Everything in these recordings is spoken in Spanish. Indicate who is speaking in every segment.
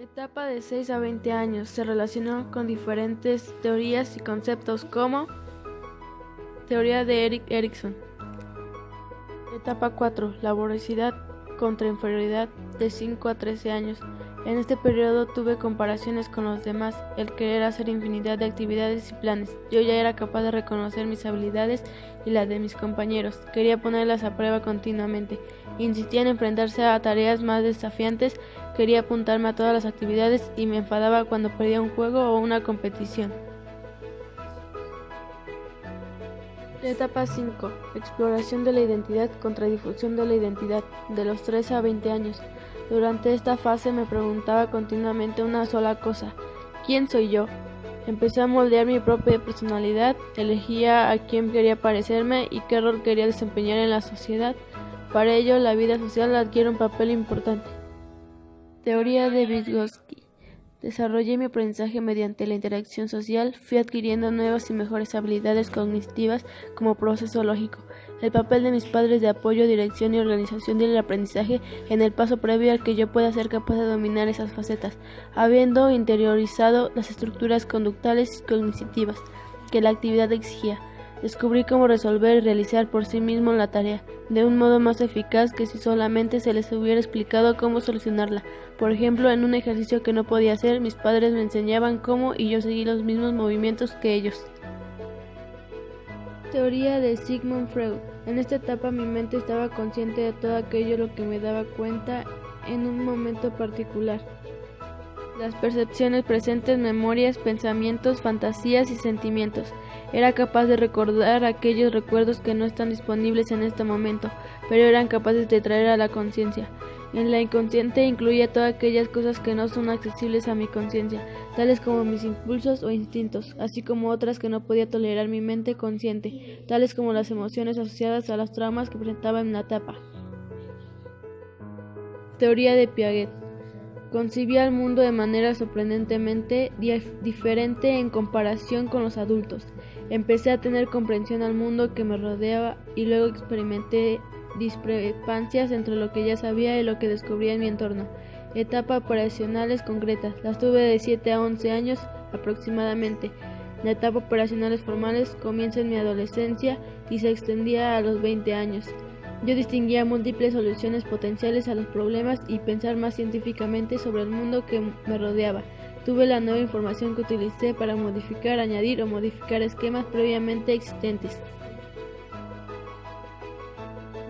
Speaker 1: Etapa de 6 a 20 años. Se relacionó con diferentes teorías y conceptos como teoría de Erik Erikson. Etapa 4. La voracidad contra inferioridad de 5 a 13 años. En este periodo tuve comparaciones con los demás, el querer hacer infinidad de actividades y planes. Yo ya era capaz de reconocer mis habilidades y las de mis compañeros. Quería ponerlas a prueba continuamente. Insistía en enfrentarse a tareas más desafiantes, quería apuntarme a todas las actividades y me enfadaba cuando perdía un juego o una competición. Etapa 5. Exploración de la identidad contra difusión de la identidad, de los 13 a 20 años. Durante esta fase me preguntaba continuamente una sola cosa: ¿quién soy yo? Empecé a moldear mi propia personalidad, elegía a quién quería parecerme y qué rol quería desempeñar en la sociedad. Para ello, la vida social adquiere un papel importante. Teoría de Vygotsky. Desarrollé mi aprendizaje mediante la interacción social, fui adquiriendo nuevas y mejores habilidades cognitivas como proceso lógico. El papel de mis padres de apoyo, dirección y organización del aprendizaje en el paso previo al que yo pueda ser capaz de dominar esas facetas, habiendo interiorizado las estructuras conductuales y cognitivas que la actividad exigía. Descubrí cómo resolver y realizar por sí mismo la tarea, de un modo más eficaz que si solamente se les hubiera explicado cómo solucionarla. Por ejemplo, en un ejercicio que no podía hacer, mis padres me enseñaban cómo y yo seguí los mismos movimientos que ellos. Teoría de Sigmund Freud. En esta etapa mi mente estaba consciente de todo aquello lo que me daba cuenta en un momento particular. Las percepciones presentes, memorias, pensamientos, fantasías y sentimientos. Era capaz de recordar aquellos recuerdos que no están disponibles en este momento, pero eran capaces de traer a la conciencia. En la inconsciente incluía todas aquellas cosas que no son accesibles a mi conciencia, tales como mis impulsos o instintos, así como otras que no podía tolerar mi mente consciente, tales como las emociones asociadas a los traumas que presentaba en la etapa. Teoría de Piaget. Concibía el mundo de manera sorprendentemente diferente en comparación con los adultos. Empecé a tener comprensión al mundo que me rodeaba y luego experimenté discrepancias entre lo que ya sabía y lo que descubría en mi entorno. Etapas operacionales concretas. Las tuve de 7 a 11 años aproximadamente. La etapa operacionales formales comienza en mi adolescencia y se extendía a los 20 años. Yo distinguía múltiples soluciones potenciales a los problemas y pensar más científicamente sobre el mundo que me rodeaba. Tuve la nueva información que utilicé para modificar, añadir o modificar esquemas previamente existentes.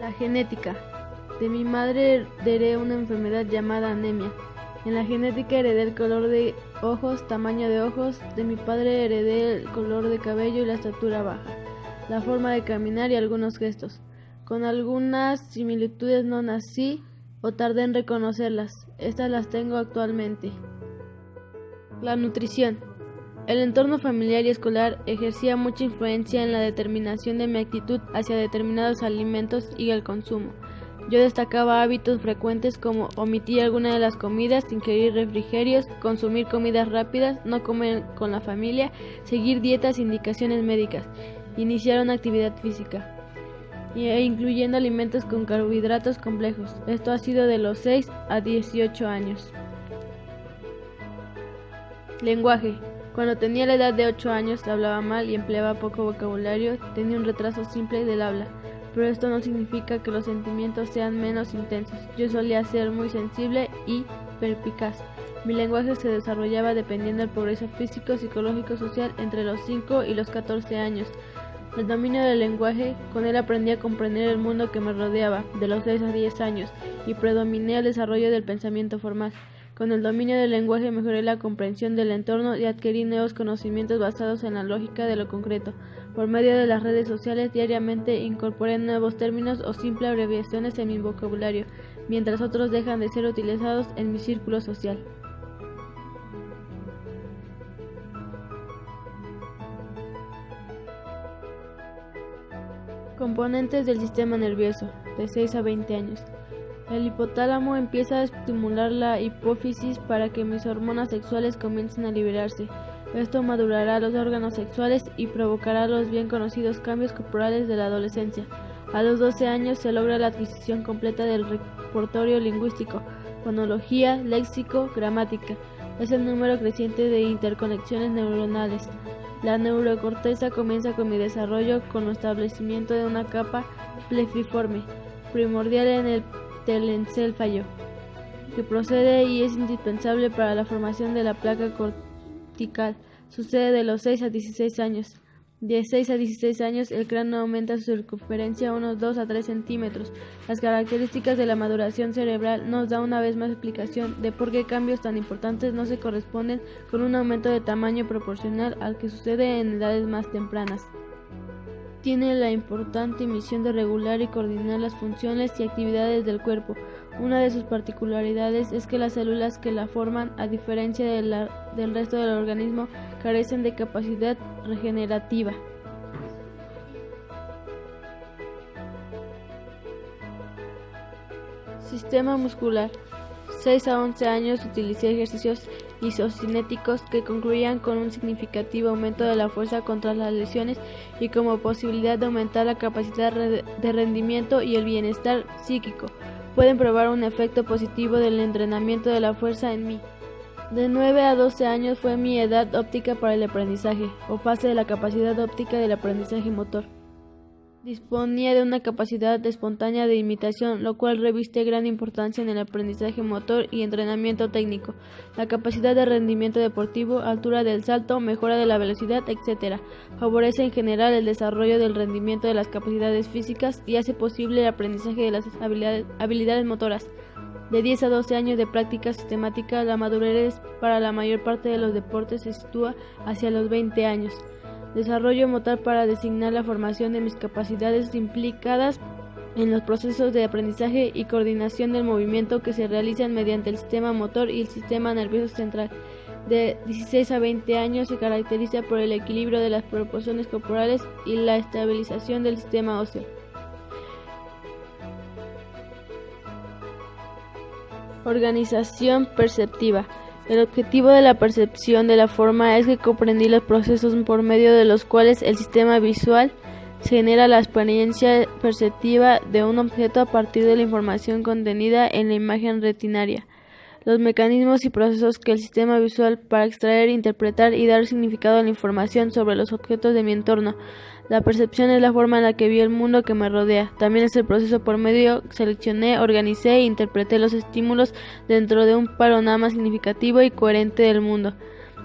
Speaker 1: La genética. De mi madre heredé una enfermedad llamada anemia. En la genética heredé el color de ojos, tamaño de ojos. De mi padre heredé el color de cabello y la estatura baja, la forma de caminar y algunos gestos. Con algunas similitudes no nací o tardé en reconocerlas. Estas las tengo actualmente. La nutrición. El entorno familiar y escolar ejercía mucha influencia en la determinación de mi actitud hacia determinados alimentos y el consumo. Yo destacaba hábitos frecuentes como omitir alguna de las comidas, ingerir refrigerios, consumir comidas rápidas, no comer con la familia, seguir dietas e indicaciones médicas, iniciar una actividad física, incluyendo alimentos con carbohidratos complejos. Esto ha sido de los 6 a 18 años. Lenguaje. Cuando tenía la edad de 8 años hablaba mal y empleaba poco vocabulario, tenía un retraso simple del habla, pero esto no significa que los sentimientos sean menos intensos. Yo solía ser muy sensible y perspicaz. Mi lenguaje se desarrollaba dependiendo del progreso físico, psicológico, social entre los 5 y los 14 años. El dominio del lenguaje, con él aprendí a comprender el mundo que me rodeaba, de los 6 a 10 años, y predominé el desarrollo del pensamiento formal. Con el dominio del lenguaje mejoré la comprensión del entorno y adquirí nuevos conocimientos basados en la lógica de lo concreto. Por medio de las redes sociales diariamente incorporé nuevos términos o simples abreviaciones en mi vocabulario, mientras otros dejan de ser utilizados en mi círculo social. Componentes del sistema nervioso, de 6 a 20 años. El hipotálamo empieza a estimular la hipófisis para que mis hormonas sexuales comiencen a liberarse. Esto madurará los órganos sexuales y provocará los bien conocidos cambios corporales de la adolescencia. A los 12 años se logra la adquisición completa del repertorio lingüístico. fonología, léxico, gramática. Es el número creciente de interconexiones neuronales. La neurocorteza comienza con mi desarrollo con el establecimiento de una capa plefiforme, primordial en el telencéfalo, que procede y es indispensable para la formación de la placa cortical. Sucede de los 6 a 16 años. De 6 a 16 años, el cráneo aumenta su circunferencia unos 2 a 3 centímetros. Las características de la maduración cerebral nos da una vez más explicación de por qué cambios tan importantes no se corresponden con un aumento de tamaño proporcional al que sucede en edades más tempranas. Tiene la importante misión de regular y coordinar las funciones y actividades del cuerpo. Una de sus particularidades es que las células que la forman, a diferencia del resto del organismo, carecen de capacidad regenerativa. Sistema muscular. 6 a 11 años utilicé ejercicios isocinéticos que concluían con un significativo aumento de la fuerza contra las lesiones y como posibilidad de aumentar la capacidad de rendimiento y el bienestar psíquico. Pueden probar un efecto positivo del entrenamiento de la fuerza en mí. De 9 a 12 años fue mi edad óptica para el aprendizaje, o fase de la capacidad óptica del aprendizaje motor. Disponía de una capacidad espontánea de imitación, lo cual reviste gran importancia en el aprendizaje motor y entrenamiento técnico, la capacidad de rendimiento deportivo, altura del salto, mejora de la velocidad, etc. Favorece en general el desarrollo del rendimiento de las capacidades físicas y hace posible el aprendizaje de las habilidades motoras. De 10 a 12 años de práctica sistemática, la madurez para la mayor parte de los deportes se sitúa hacia los 20 años. Desarrollo motor para designar la formación de mis capacidades implicadas en los procesos de aprendizaje y coordinación del movimiento que se realizan mediante el sistema motor y el sistema nervioso central. De 16 a 20 años se caracteriza por el equilibrio de las proporciones corporales y la estabilización del sistema óseo. Organización perceptiva. El objetivo de la percepción de la forma es que comprendí los procesos por medio de los cuales el sistema visual genera la experiencia perceptiva de un objeto a partir de la información contenida en la imagen retinaria. Los mecanismos y procesos que el sistema visual para extraer, interpretar y dar significado a la información sobre los objetos de mi entorno. La percepción es la forma en la que vi el mundo que me rodea. También es el proceso por medio que seleccioné, organicé e interpreté los estímulos dentro de un panorama significativo y coherente del mundo.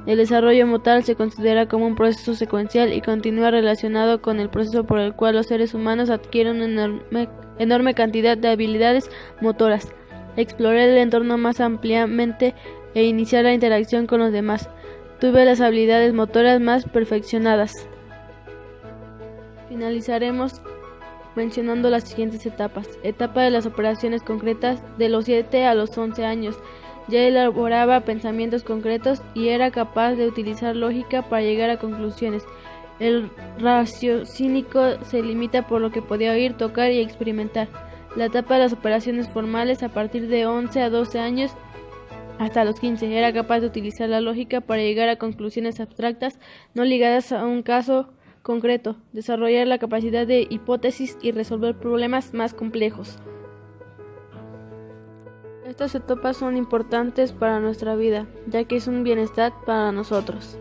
Speaker 1: El desarrollo motor se considera como un proceso secuencial y continúa relacionado con el proceso por el cual los seres humanos adquieren una enorme cantidad de habilidades motoras. Exploré el entorno más ampliamente e iniciar la interacción con los demás. Tuve las habilidades motoras más perfeccionadas. Finalizaremos mencionando las siguientes etapas. Etapa de las operaciones concretas. De los 7 a los 11 años. Ya elaboraba pensamientos concretos y era capaz de utilizar lógica para llegar a conclusiones. El raciocinio se limita por lo que podía oír, tocar y experimentar. La etapa de las operaciones formales a partir de 11 a 12 años hasta los 15. Era capaz de utilizar la lógica para llegar a conclusiones abstractas no ligadas a un caso concreto, desarrollar la capacidad de hipótesis y resolver problemas más complejos. Estas etapas son importantes para nuestra vida, ya que es un bienestar para nosotros.